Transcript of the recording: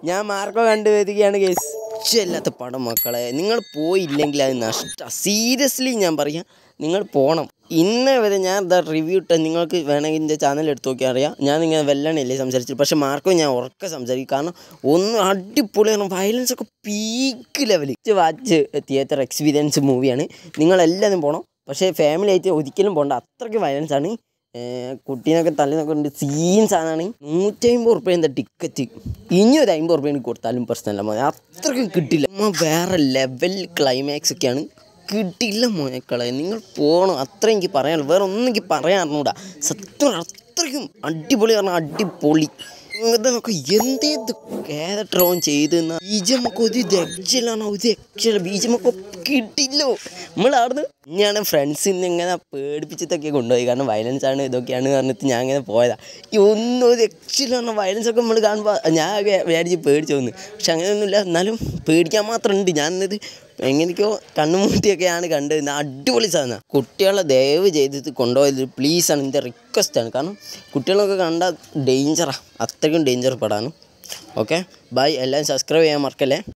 ഞാൻ Marco കണ്ടുവരികയാണ് guys. ഇല്ലാത്ത പടം മക്കളെ, നിങ്ങൾ പോയില്ലെങ്കിൽ അത് നഷ്ടം. സീരിയസ്ലി ഞാൻ പറയാം, നിങ്ങൾ പോകണം. ഇന്നേ വരെ ഞാൻ എന്താ റിവ്യൂ ഇട്ട നിങ്ങൾക്ക് വേണമെങ്കിൽ എൻ്റെ ചാനൽ എടുത്ത് നോക്കിയാൽ അറിയാം. ഞാൻ ഇങ്ങനെ വെല്ലണില്ലേ സംസാരിച്ചു, പക്ഷേ മാർക്കോ ഞാൻ ഉറക്കെ സംസാരിക്കും. കാരണം ഒന്ന് അടിപൊളിയാണ്, വയലൻസ് ഒക്കെ peak level. Watch theatre experience മൂവിയാണ്. നിങ്ങളെല്ലാവരും പോകണം. പക്ഷേ ഫാമിലി ആയിട്ട് ഒരിക്കലും പോകണ്ട, അത്രയ്ക്ക് വയലൻസ് ആണ്. കുട്ടീനൊക്കെ തല്ലിനൊക്കെ ഉണ്ട്, സീൻ സാധനമാണ്. 150 റുപ്യേൻ്റെ ടിക്കറ്റ് ഇനി ഒരു 50 റുപ്യ എനിക്ക് കൊടുത്താലും പ്രശ്നമല്ല മോനെ, അത്രയ്ക്കും കിട്ടില്ല. വേറെ ലെവൽ ക്ലൈമാക്സ് ഒക്കെയാണ്, കിട്ടില്ല മോനക്കളെ. നിങ്ങൾ പോകണം, അത്ര എനിക്ക് പറയാനുള്ളൂ. വേറെ ഒന്നും എനിക്ക് പറയാൻ അറിഞ്ഞൂടാ. സത്യം അത്രയ്ക്കും അടിപൊളി പറഞ്ഞാൽ അടിപൊളി. ഇതൊക്കെ എന്തേത് ക്യാരക്ടറോൻ ചെയ്തെന്ന ബീജമൊക്കെ ഒരു രക്ഷയിലാണ്, ഒരു രക്ഷയില്ല. ബീജമൊക്കെ കിട്ടില്ലോ. നമ്മളവിടുന്ന് ഞാൻ ഫ്രണ്ട്സിന്ന് ഇങ്ങനെ പേടിപ്പിച്ചിട്ടൊക്കെ കൊണ്ടുപോയി. കാരണം വയലൻസ് ആണ് ഇതൊക്കെയാണ് പറഞ്ഞിട്ട് ഞാൻ ഇങ്ങനെ പോയതാണ്. ഈ ഒന്നും ഒരു രക്ഷയിലാണ്. വയലൻസൊക്കെ നമ്മൾ കാണുമ്പോൾ ഞാൻ വിചാരിച്ച് പേടിച്ചു തോന്നുന്നു. പക്ഷെ അങ്ങനെയൊന്നുമില്ല, എന്നാലും പേടിക്കാൻ മാത്രം ഉണ്ട്. ഞാനിത് എങ്ങനെയൊക്കെയോ കണ്ണുമൂട്ടിയൊക്കെയാണ് കണ്ടത്. അടിപൊളി സാധനം. കുട്ടികളെ ദയവ് ചെയ്തിട്ട് കൊണ്ടുപോയത് പ്ലീസാണ്, എൻ്റെ റിക്വസ്റ്റാണ്. കാരണം കുട്ടികളൊക്കെ കണ്ടാൽ ഡേഞ്ചറാണ്, അത്രയ്ക്കും ഡേഞ്ചർ പടാണ്. Okay bye. എല്ലാവരും സബ്സ്ക്രൈബ് ചെയ്യാൻ മറക്കല്ലേ.